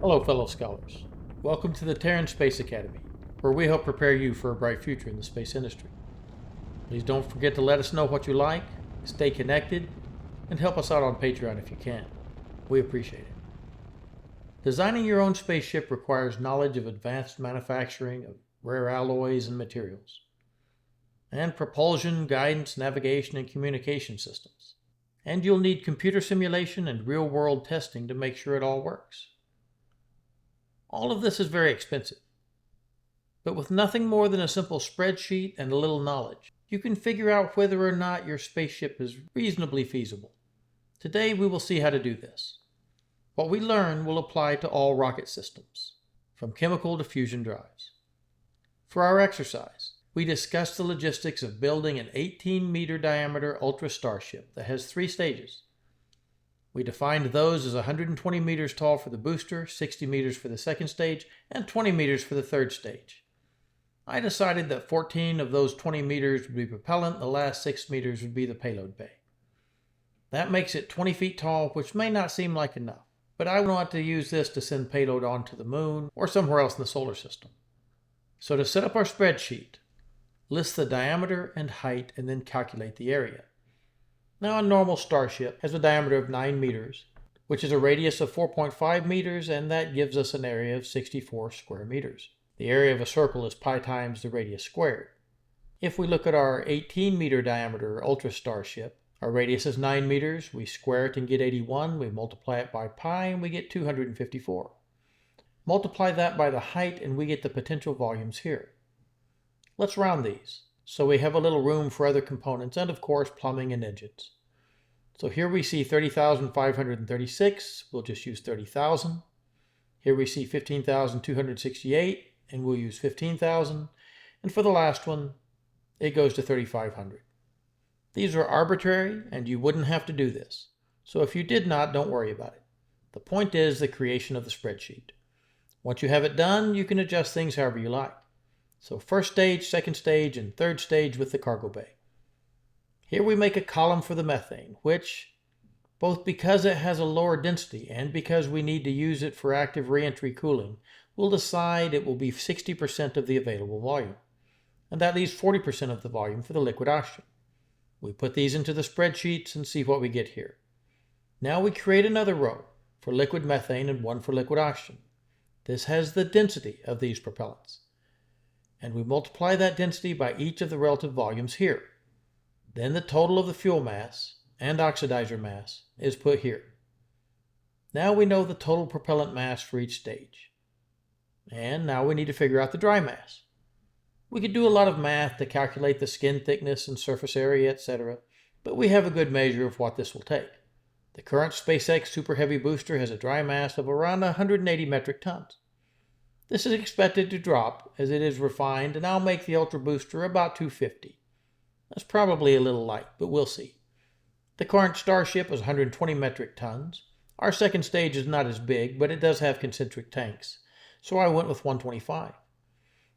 Hello, fellow scholars. Welcome to the Terran Space Academy, where we help prepare you for a bright future in the space industry. Please don't forget to let us know what you like, stay connected, and help us out on Patreon if you can. We appreciate it. Designing your own spaceship requires knowledge of advanced manufacturing of rare alloys and materials, and propulsion, guidance, navigation, and communication systems. And you'll need computer simulation and real-world testing to make sure it all works. All of this is very expensive, but with nothing more than a simple spreadsheet and a little knowledge, you can figure out whether or not your spaceship is reasonably feasible. Today we will see how to do this. What we learn will apply to all rocket systems, from chemical to fusion drives. For our exercise, we discussed the logistics of building an 18-meter diameter Ultra Starship that has 3 stages. We defined those as 120 meters tall for the booster, 60 meters for the second stage, and 20 meters for the third stage. I decided that 14 of those 20 meters would be propellant, the last 6 meters would be the payload bay. That makes it 20 feet tall, which may not seem like enough, but I want to use this to send payload onto the moon or somewhere else in the solar system. So to set up our spreadsheet, list the diameter and height and then calculate the area. Now, a normal starship has a diameter of 9 meters, which is a radius of 4.5 meters, and that gives us an area of 64 square meters. The area of a circle is pi times the radius squared. If we look at our 18-meter diameter Ultra Starship, our radius is 9 meters, we square it and get 81, we multiply it by pi and we get 254. Multiply that by the height and we get the potential volumes here. Let's round these, so we have a little room for other components and of course plumbing and engines. So here we see 30,536, we'll just use 30,000. Here we see 15,268, and we'll use 15,000. And for the last one, it goes to 3,500. These are arbitrary, and you wouldn't have to do this. So if you did not, don't worry about it. The point is the creation of the spreadsheet. Once you have it done, you can adjust things however you like. So first stage, second stage, and third stage with the cargo bay. Here we make a column for the methane, which, both because it has a lower density and because we need to use it for active reentry cooling, we'll decide it will be 60% of the available volume. And that leaves 40% of the volume for the liquid oxygen. We put these into the spreadsheets and see what we get here. Now we create another row for liquid methane and one for liquid oxygen. This has the density of these propellants. And we multiply that density by each of the relative volumes here. Then the total of the fuel mass and oxidizer mass is put here. Now we know the total propellant mass for each stage. And now we need to figure out the dry mass. We could do a lot of math to calculate the skin thickness and surface area, etc., but we have a good measure of what this will take. The current SpaceX Super Heavy booster has a dry mass of around 180 metric tons. This is expected to drop as it is refined, and I'll make the Ultra booster about 250. That's probably a little light, but we'll see. The current Starship is 120 metric tons. Our second stage is not as big, but it does have concentric tanks, so I went with 125.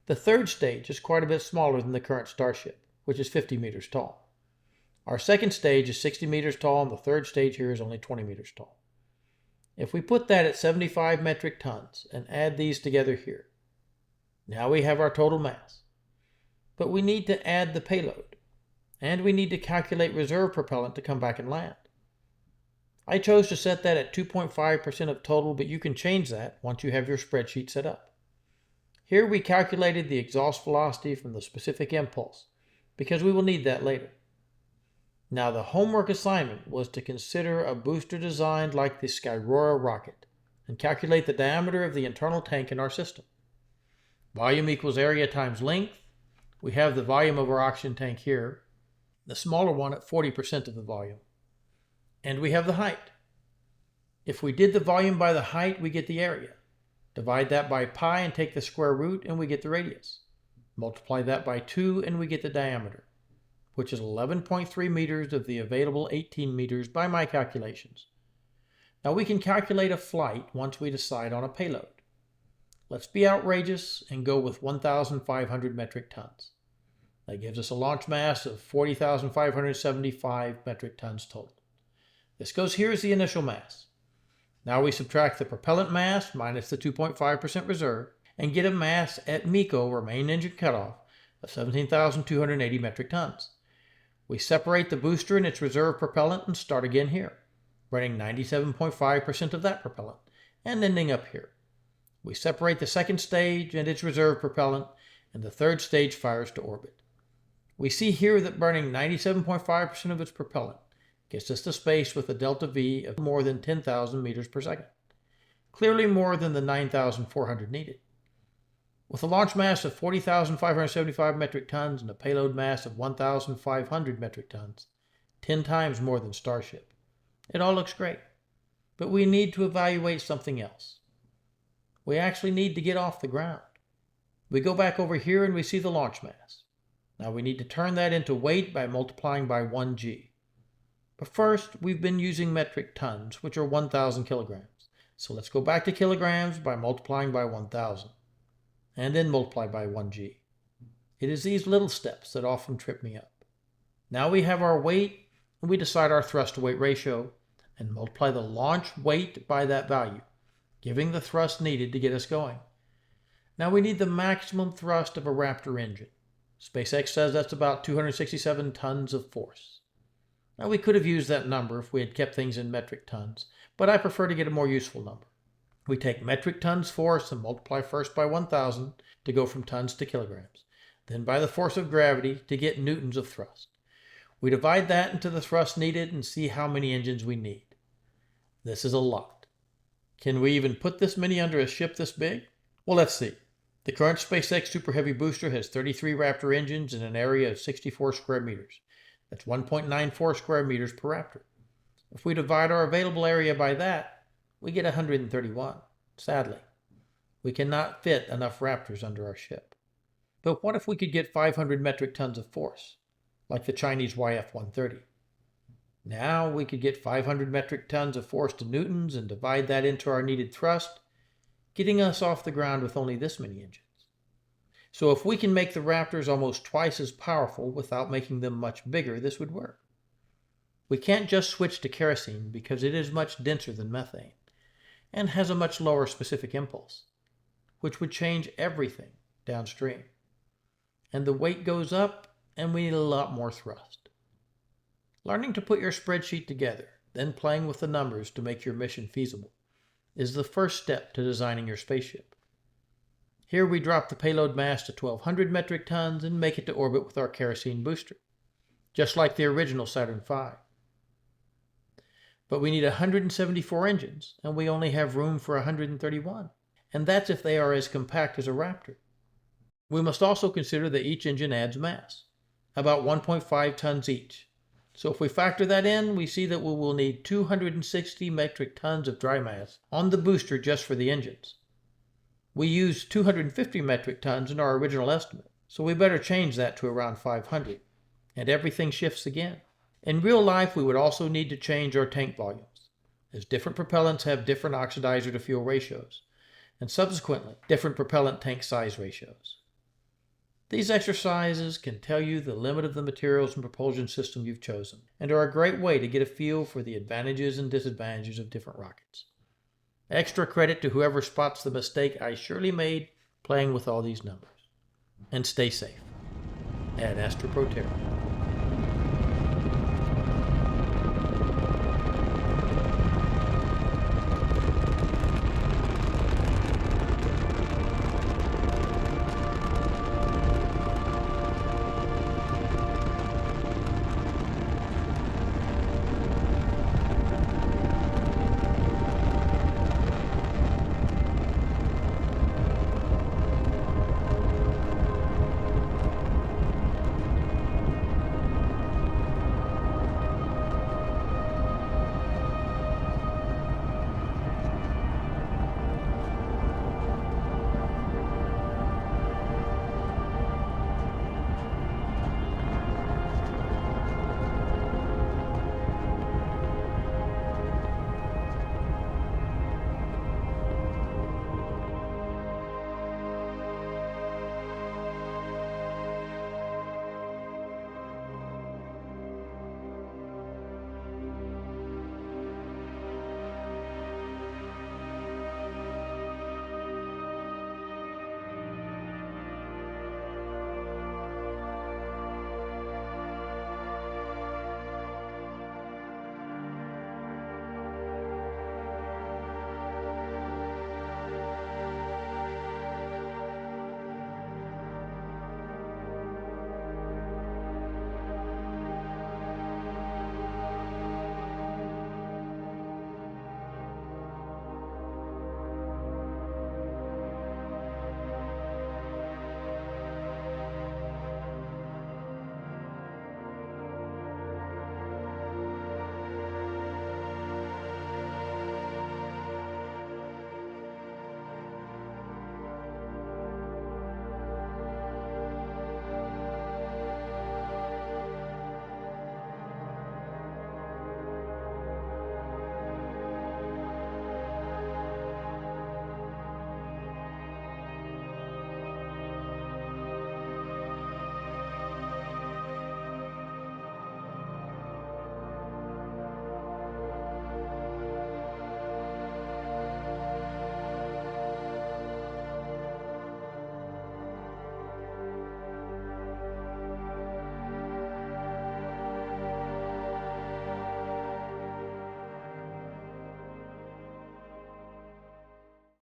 The third stage is quite a bit smaller than the current Starship, which is 50 meters tall. Our second stage is 60 meters tall, and the third stage here is only 20 meters tall. If we put that at 75 metric tons and add these together here, now we have our total mass. But we need to add the payload, and we need to calculate reserve propellant to come back and land. I chose to set that at 2.5% of total, but you can change that once you have your spreadsheet set up. Here we calculated the exhaust velocity from the specific impulse, because we will need that later. Now the homework assignment was to consider a booster designed like the SkyAurora rocket and calculate the diameter of the internal tank in our system. Volume equals area times length. We have the volume of our oxygen tank here, the smaller one at 40% of the volume. And we have the height. If we did the volume by the height, we get the area. Divide that by pi and take the square root and we get the radius. Multiply that by 2 and we get the diameter, which is 11.3 meters of the available 18 meters by my calculations. Now we can calculate a flight once we decide on a payload. Let's be outrageous and go with 1,500 metric tons. That gives us a launch mass of 40,575 metric tons total. This goes here as the initial mass. Now we subtract the propellant mass minus the 2.5% reserve and get a mass at MECO, or main engine cutoff, of 17,280 metric tons. We separate the booster and its reserve propellant and start again here, running 97.5% of that propellant and ending up here. We separate the second stage and its reserve propellant, and the third stage fires to orbit. We see here that burning 97.5% of its propellant gets us to space with a deltaV of more than 10,000 meters per second, clearly more than the 9,400 needed. With a launch mass of 40,575 metric tons and a payload mass of 1,500 metric tons, 10 times more than Starship. It all looks great, but we need to evaluate something else. We actually need to get off the ground. We go back over here and we see the launch mass. Now we need to turn that into weight by multiplying by 1g. But first, we've been using metric tons, which are 1,000 kilograms. So let's go back to kilograms by multiplying by 1,000, and then multiply by 1g. It is these little steps that often trip me up. Now we have our weight, and we decide our thrust to weight ratio, and multiply the launch weight by that value, giving the thrust needed to get us going. Now we need the maximum thrust of a Raptor engine. SpaceX says that's about 267 tons of force. Now we could have used that number if we had kept things in metric tons, but I prefer to get a more useful number. We take metric tons force and multiply first by 1,000 to go from tons to kilograms, then by the force of gravity to get newtons of thrust. We divide that into the thrust needed and see how many engines we need. This is a lot. Can we even put this many under a ship this big? Well, let's see. The current SpaceX Super Heavy booster has 33 Raptor engines in an area of 64 square meters. That's 1.94 square meters per Raptor. If we divide our available area by that, we get 131. Sadly, we cannot fit enough Raptors under our ship. But what if we could get 500 metric tons of force, like the Chinese YF-130? Now we could get 500 metric tons of force to newtons and divide that into our needed thrust, getting us off the ground with only this many engines. So if we can make the Raptors almost twice as powerful without making them much bigger, this would work. We can't just switch to kerosene because it is much denser than methane and has a much lower specific impulse, which would change everything downstream. And the weight goes up and we need a lot more thrust. Learning to put your spreadsheet together, then playing with the numbers to make your mission feasible, is the first step to designing your spaceship. Here we drop the payload mass to 1,200 metric tons and make it to orbit with our kerosene booster, just like the original Saturn V. But we need 174 engines, and we only have room for 131, and that's if they are as compact as a Raptor. We must also consider that each engine adds mass, about 1.5 tons each. So if we factor that in, we see that we will need 260 metric tons of dry mass on the booster just for the engines. We used 250 metric tons in our original estimate, so we better change that to around 500, and everything shifts again. In real life, we would also need to change our tank volumes, as different propellants have different oxidizer to fuel ratios, and subsequently, different propellant tank size ratios. These exercises can tell you the limit of the materials and propulsion system you've chosen, and are a great way to get a feel for the advantages and disadvantages of different rockets. Extra credit to whoever spots the mistake I surely made playing with all these numbers. And stay safe. At Astra Pro Terra.